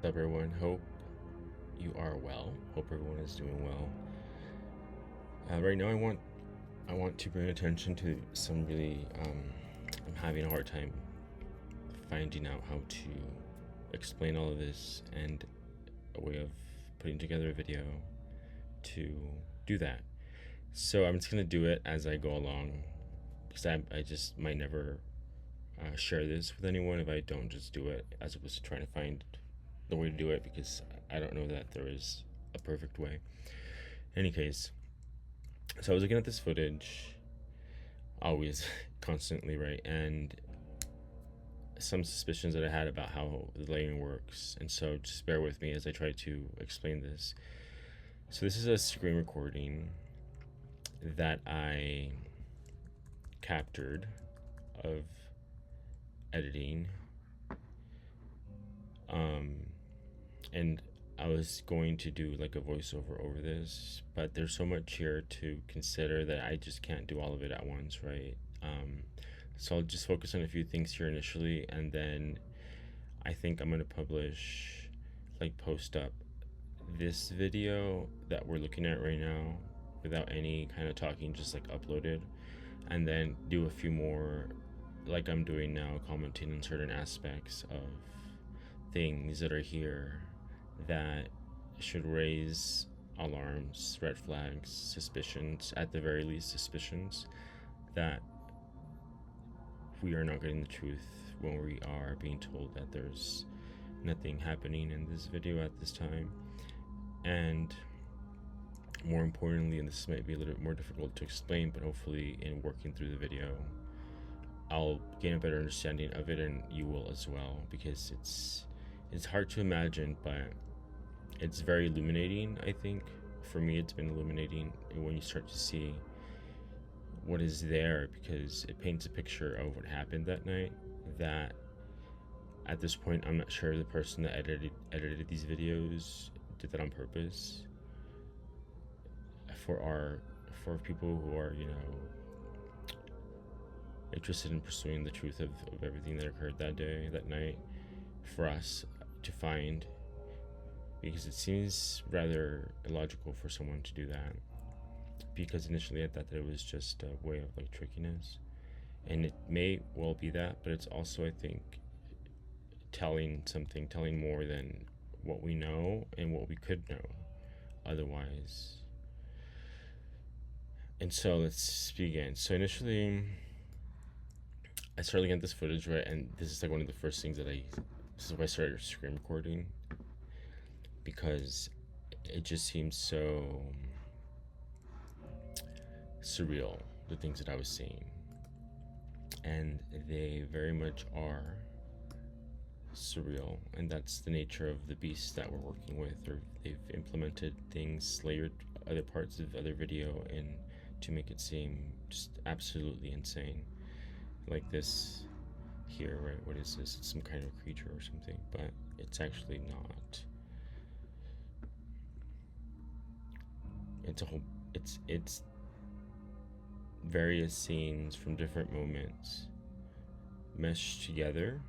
Up, everyone? Hope you are well. Hope everyone is doing well. Right now, I want to bring attention to some really. I'm having a hard time finding out how to explain all of this and a way of putting together a video to do that. So I'm just gonna do it as I go along because I just might never share this with anyone if I don't just do it, as opposed to trying to find the way to do it, because I don't know that there is a perfect way. In any case, so I was looking at this footage, always, constantly, right? And some suspicions that I had about how the layering works. And so just bear with me as I try to explain this. So this is a screen recording that I captured of editing. And I was going to do like a voiceover over this, but there's so much here to consider that I just can't do all of it at once, right? So I'll just focus on a few things here initially, and then I think I'm gonna publish, like, post up this video that we're looking at right now without any kind of talking, just like uploaded, and then do a few more like I'm doing now, commenting on certain aspects of things that are here that should raise alarms, red flags, suspicions, at the very least suspicions that we are not getting the truth when we are being told that there's nothing happening in this video at this time. And more importantly, and this might be a little bit more difficult to explain, but hopefully in working through the video I'll gain a better understanding of it, and you will as well, because it's hard to imagine, but it's very illuminating. I think for me it's been illuminating when you start to see what is there, because it paints a picture of what happened that night that at this point I'm not sure the person that edited these videos did that on purpose for people who are, you know, interested in pursuing the truth of everything that occurred that night, for us to find, because it seems rather illogical for someone to do that, because initially I thought that it was just a way of like trickiness, and it may well be that, but it's also, I think, telling more than what we know and what we could know otherwise. And so let's begin. So initially I started looking at this footage, right, and this is like one of the first things that this is why I started screen recording, because it just seems so surreal, the things that I was seeing, and they very much are surreal, and that's the nature of the beast that we're working with. Or they've implemented things, layered other parts of other video in to make it seem just absolutely insane. Like this here, right? What is this? It's some kind of creature or something, but it's actually not. It's various scenes from different moments meshed together,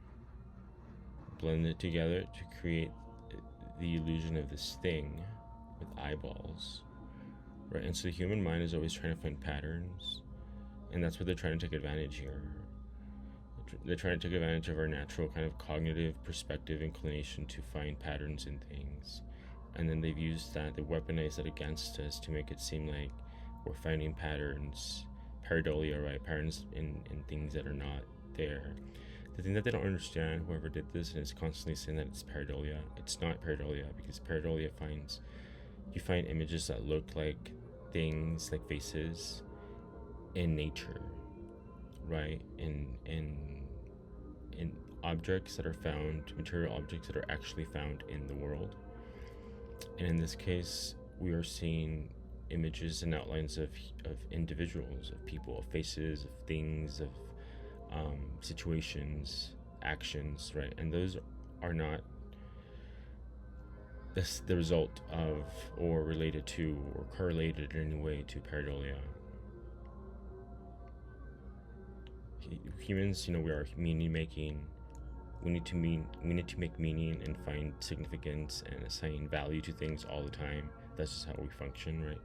blended together to create the illusion of this thing with eyeballs, right? And so the human mind is always trying to find patterns, and that's what they're trying to take advantage here. They're trying to take advantage of our natural kind of cognitive perspective inclination to find patterns in things, and then they've used that, they weaponize that against us to make it seem like we're finding patterns, pareidolia, right? Patterns in things that are not there. The thing that they don't understand, whoever did this and is constantly saying that it's pareidolia, it's not pareidolia, because pareidolia you find images that look like things, like faces, in nature, right? In objects that are found, material objects that are actually found in the world. And in this case, we are seeing images and outlines of individuals, of people, of faces, of things, of situations, actions, right? And those are not the result of, or related to, or correlated in any way to pareidolia. Humans, you know, we are meaning making, we need to make meaning and find significance and assign value to things all the time. That's just how we function, right?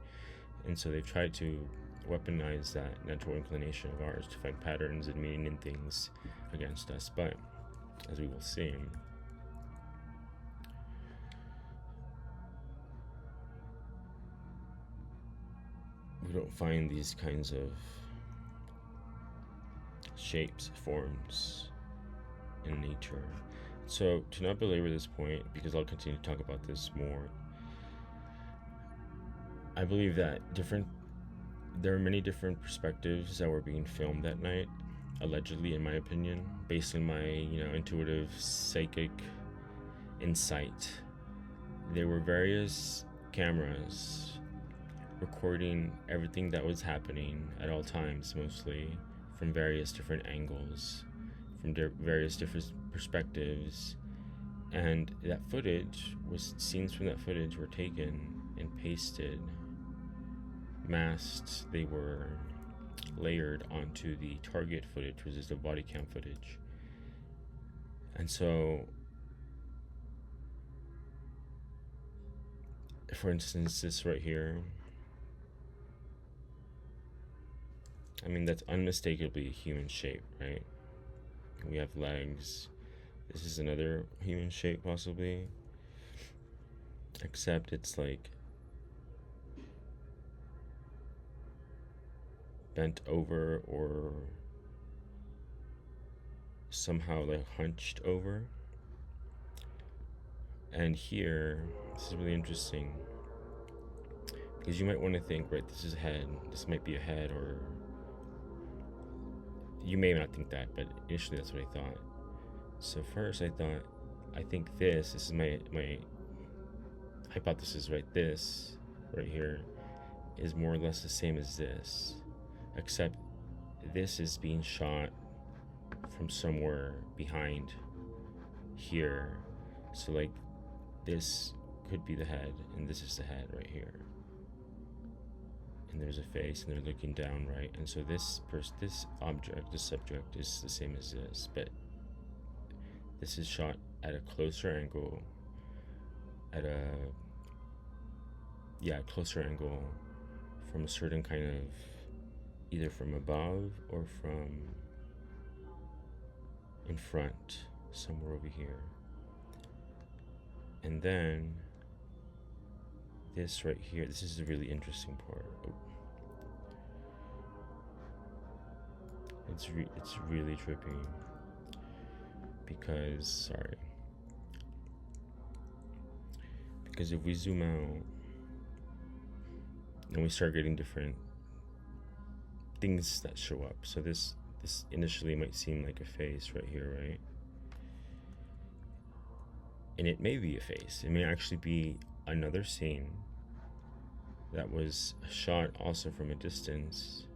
And so they've tried to weaponize that natural inclination of ours to find patterns and meaning in things against us. But as we will see, we don't find these kinds of shapes, forms in nature. So to not belabor this point, because I'll continue to talk about this more, I believe that there are many different perspectives that were being filmed that night, allegedly, in my opinion, based on my intuitive psychic insight. There were various cameras recording everything that was happening at all times, mostly from various different angles, from various different perspectives, and that footage scenes from that footage were taken and pasted, masked. They were layered onto the target footage, which is the Bodycam footage. And so, for instance, this right here, I mean, that's unmistakably a human shape, right? We have legs. This is another human shape, possibly. Except it's like bent over or somehow like hunched over. And here, this is really interesting, because you might want to think, right, this is a head, this might be a head, or you may not think that, but initially that's what I thought. So first I think this is my hypothesis, right? This right here is more or less the same as this, except this is being shot from somewhere behind here. So like this could be the head, and this is the head right here. And there's a face, and they're looking down, right? And so this subject is the same as this, but this is shot at a closer angle, closer angle from a certain kind of, either from above or from in front, somewhere over here. And then this right here, this is the really interesting part. It's really trippy, because if we zoom out and we start getting different things that show up, so this initially might seem like a face right here, right? And it may be a face. It may actually be another scene that was shot also from a distance,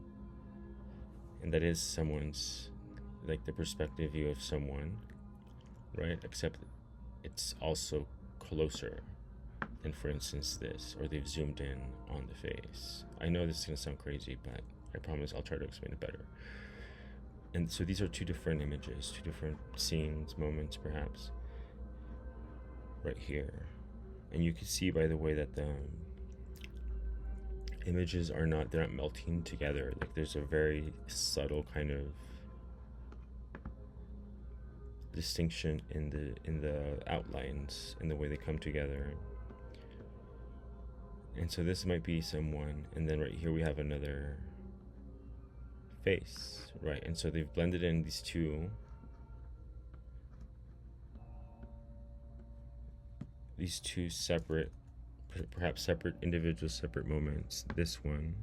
and that is someone's, like the perspective view of someone, right? Except it's also closer than, for instance, this, or they've zoomed in on the face. I know this is gonna sound crazy, but I promise I'll try to explain it better. And so these are two different images, two different scenes, moments perhaps, right here. And you can see by the way that the images they're not melting together. Like there's a very subtle kind of distinction in the outlines and the way they come together. And so this might be someone, and then right here we have another face, right? And so they've blended in these two separate, perhaps separate individual, separate moments. This one,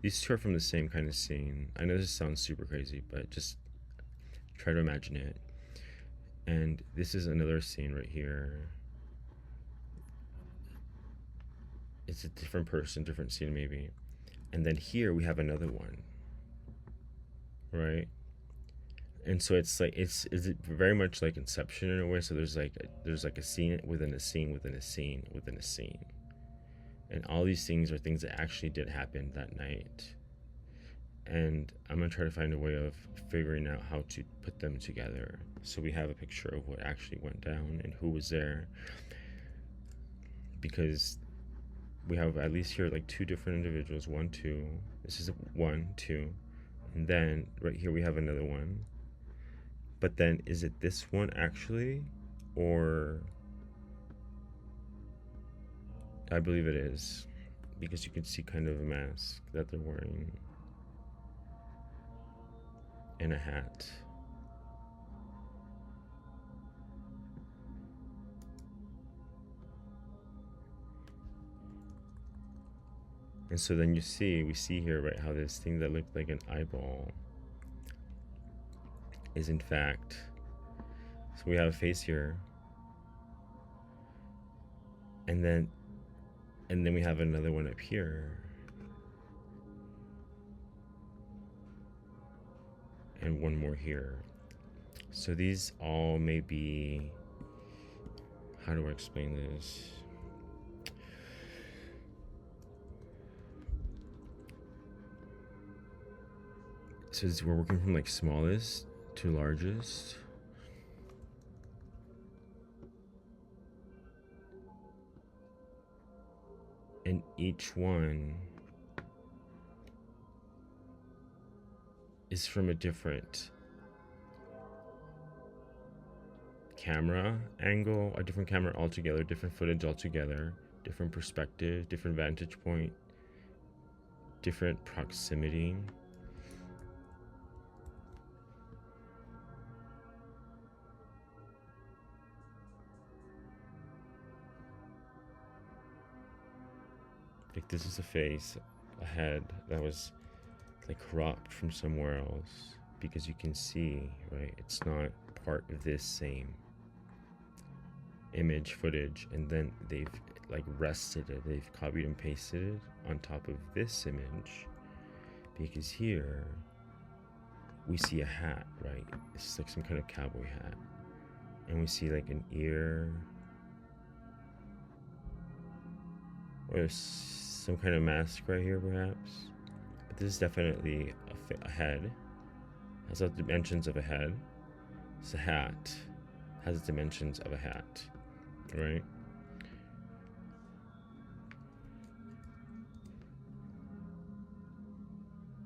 these two are from the same kind of scene. I know this sounds super crazy, but just try to imagine it. And this is another scene right here. It's a different person, different scene maybe. And then here we have another one, right? And so it's like it's very much like Inception in a way. So there's like a scene within a scene within a scene within a scene, and all these things are things that actually did happen that night. And I'm gonna try to find a way of figuring out how to put them together so we have a picture of what actually went down and who was there, because we have at least here like two different individuals. One, two. This is one, two, and then right here we have another one. But then is it this one actually, or I believe it is, because you can see kind of a mask that they're wearing and a hat. And so then we see here, right, how this thing that looked like an eyeball is in fact, so we have a face here, and then we have another one up here, and one more here. So these all may be, how do I explain this? So we're working from like smallest to largest. And each one is from a different camera angle, a different camera altogether, different footage altogether, different perspective, different vantage point, different proximity. Like this is a face, a head that was like cropped from somewhere else, because you can see, right, it's not part of this same image footage, and then they've like rested it, they've copied and pasted it on top of this image, because here we see a hat, right? It's like some kind of cowboy hat, and we see like an ear or some kind of mask right here perhaps, but this is definitely a head, has the dimensions of a head. It's a hat, has the dimensions of a hat, right?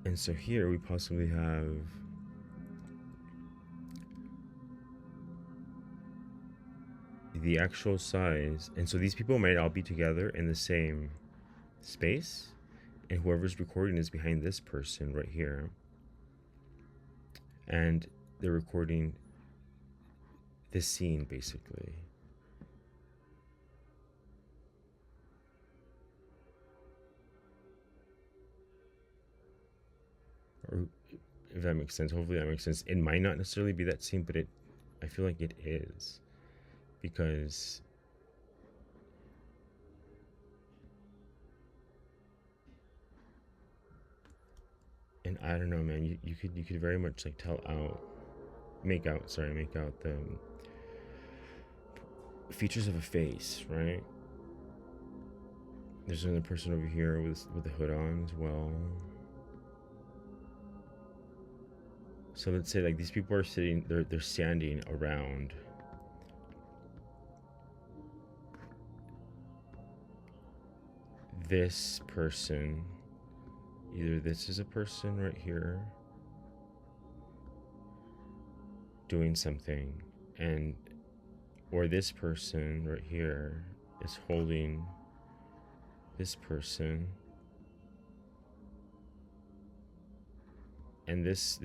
And so here we possibly have the actual size, and so these people might all be together in the same space, and whoever's recording is behind this person right here, and they're recording this scene basically. Or if that makes sense, hopefully that makes sense. It might not necessarily be that scene, but I feel like it is, because and I don't know, man, you could very much like make out the features of a face, right? There's another person over here with the hood on as well. So let's say like these people are sitting, they're standing around this person. Either this is a person right here doing something, and or this person right here is holding this person, and this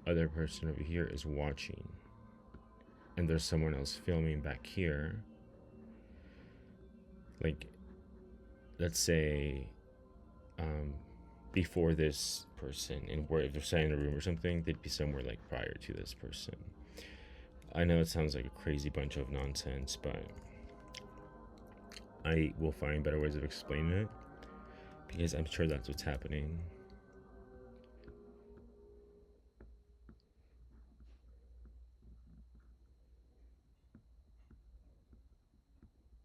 other person over here is watching, and there's someone else filming back here. Like, let's say before this person, and where if they're sitting in a room or something, they'd be somewhere like prior to this person. I know it sounds like a crazy bunch of nonsense, but I will find better ways of explaining it, because I'm sure that's what's happening.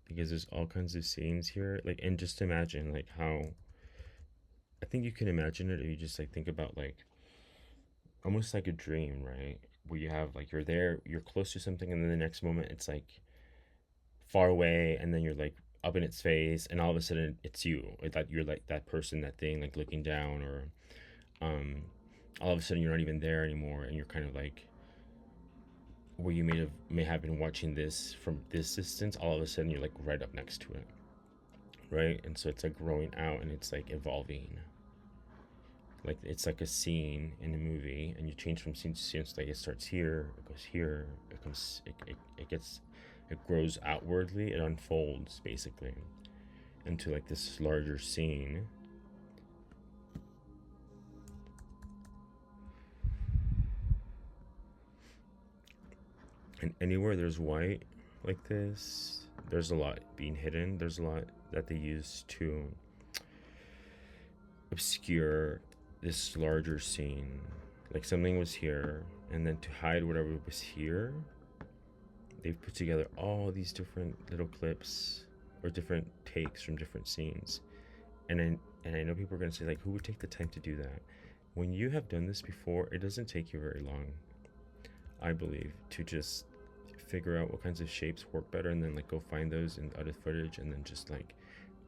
Because there's all kinds of scenes here, like, and just imagine like how, I think you can imagine it if you just like think about like almost like a dream, right? where you have like you're there, you're close to something, and then the next moment it's like far away, and then you're like up in its face, and all of a sudden it's you. That you're like that person, that thing, like looking down, or um, all of a sudden you're not even there anymore, and you're kind of like where you may have been watching this from this distance. All of a sudden you're like right up next to it, right? And so it's like growing out, and it's like evolving. Like it's like a scene in a movie, and you change from scene to scene. So like it starts here, it goes here, it comes, it gets, it grows outwardly, it unfolds basically into like this larger scene. And anywhere there's white like this, there's a lot being hidden. There's a lot that they use to obscure this larger scene. Like something was here, and then to hide whatever was here, they've put together all these different little clips or different takes from different scenes. And I know people are going to say, like, who would take the time to do that? When you have done this before, it doesn't take you very long, I believe, to just figure out what kinds of shapes work better, and then like go find those in other footage, and then just like,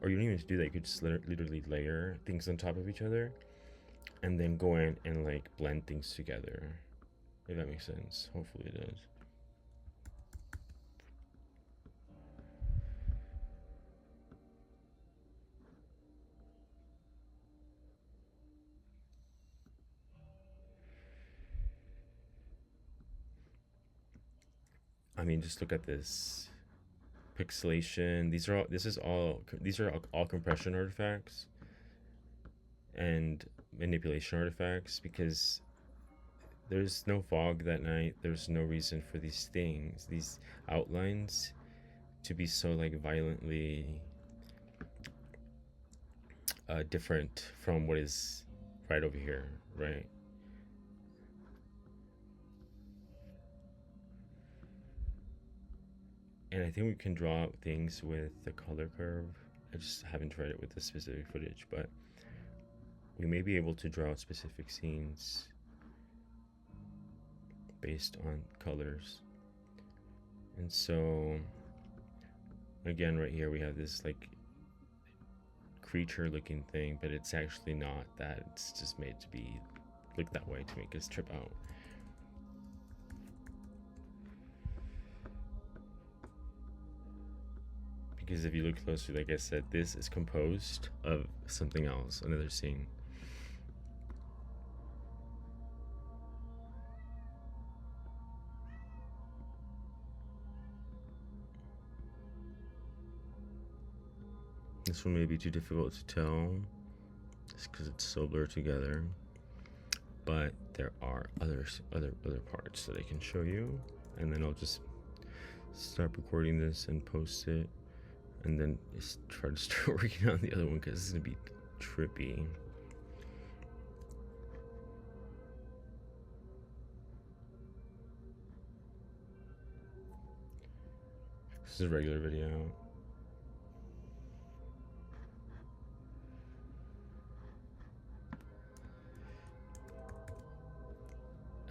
or you don't even do that. You could just literally layer things on top of each other, and then go in and like blend things together. If that makes sense. Hopefully it does. I mean, just look at this pixelation. These are all compression artifacts and manipulation artifacts, because there's no fog that night. There's no reason for these things, these outlines, to be so like violently different from what is right over here, right? And I think we can draw things with the color curve. I just haven't tried it with this specific footage, but we may be able to draw out specific scenes based on colors. And so, again, right here we have this like creature looking thing, but it's actually not that. It's just made to be look that way to make us trip out. Because if you look closely, like I said, this is composed of something else, another scene. This one may be too difficult to tell just because it's so blurred together, but there are other parts that I can show you, and then I'll just stop recording this and post it, and then try to start working on the other one, because it's gonna be trippy. This is a regular video.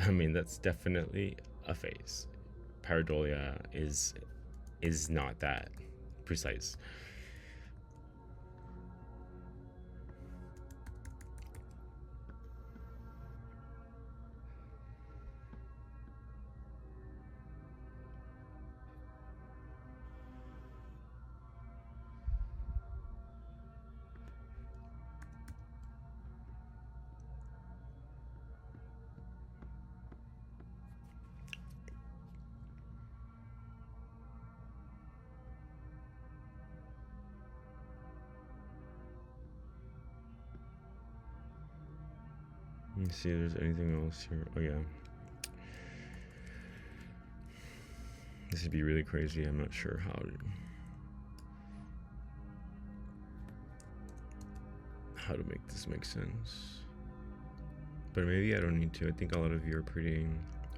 I mean, that's definitely a face. Pareidolia is not that precise. Let me see if there's anything else here. Oh yeah. This would be really crazy. I'm not sure how to make this make sense. But maybe I don't need to. I think a lot of you are pretty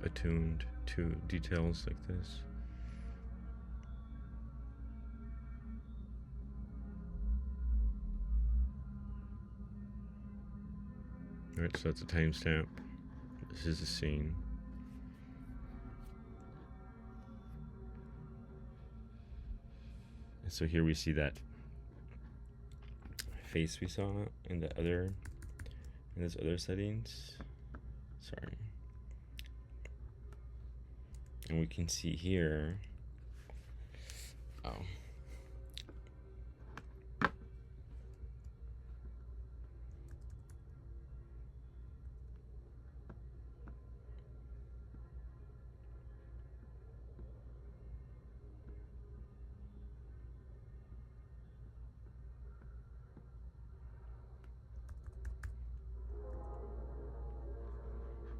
attuned to details like this. Alright, so that's a timestamp. This is a scene. So here we see that face we saw in those other settings. Sorry. And we can see here, oh,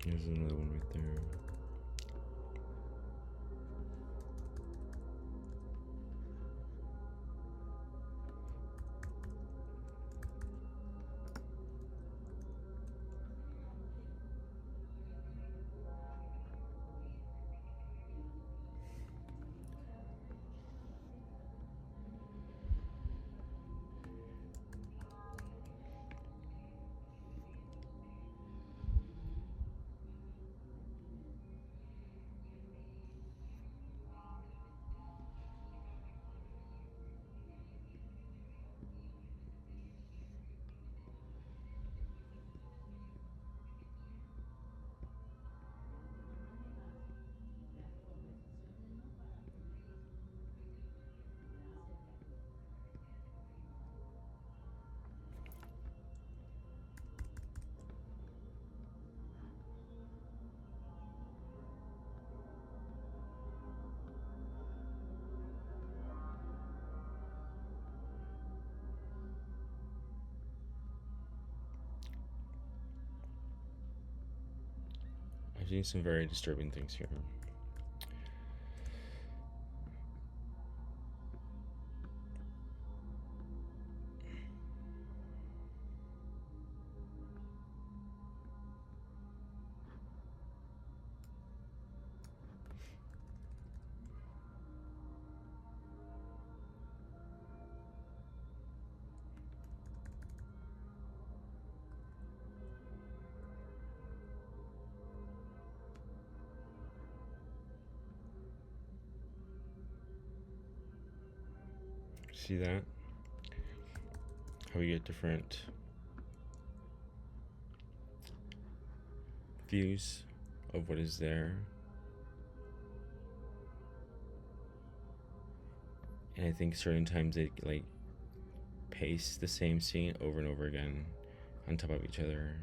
there's another one right there. I've seen some very disturbing things here. See that? How we get different views of what is there. And I think certain times they like paste the same scene over and over again on top of each other.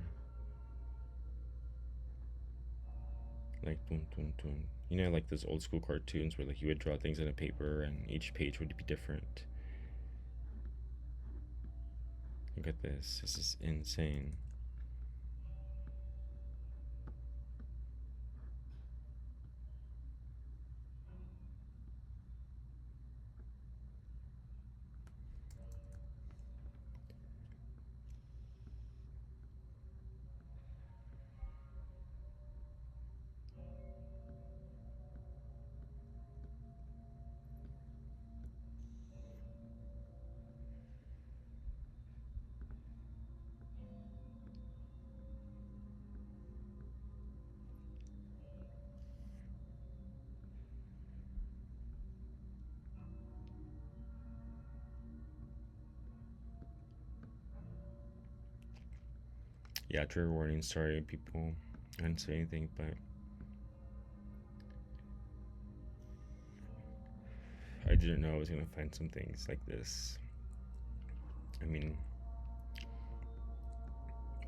Like dun, dun, dun. You know, like those old school cartoons where like you would draw things on a paper and each page would be different. Look at this. This is insane. Yeah, trigger warning. Sorry, people. I didn't say anything, but I didn't know I was gonna find some things like this. I mean,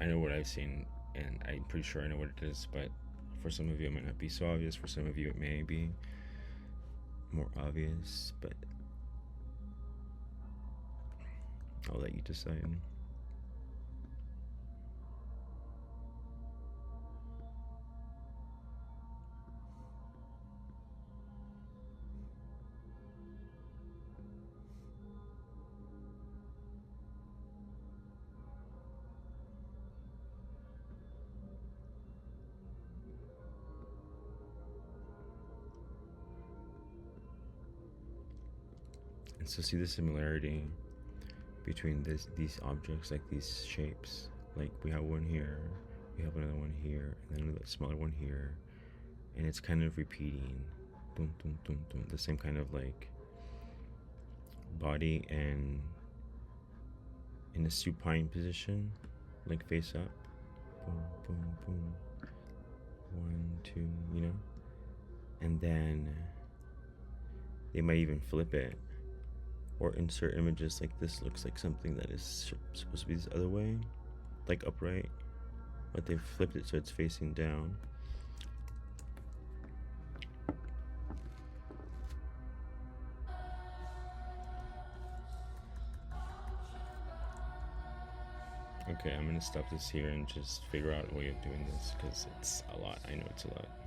I know what I've seen, and I'm pretty sure I know what it is, but for some of you it might not be so obvious. For some of you it may be more obvious, but I'll let you decide. And so see the similarity between these objects, like these shapes. Like we have one here, we have another one here, and then another smaller one here, and it's kind of repeating, dum, dum, dum, dum, the same kind of like body and in a supine position, like face up. Boom, boom, boom. 1, 2, you know? And then they might even flip it or insert images like this looks like something that is supposed to be this other way, like upright, but they've flipped it so it's facing down. Okay, I'm gonna stop this here and just figure out a way of doing this because it's a lot. I know it's a lot.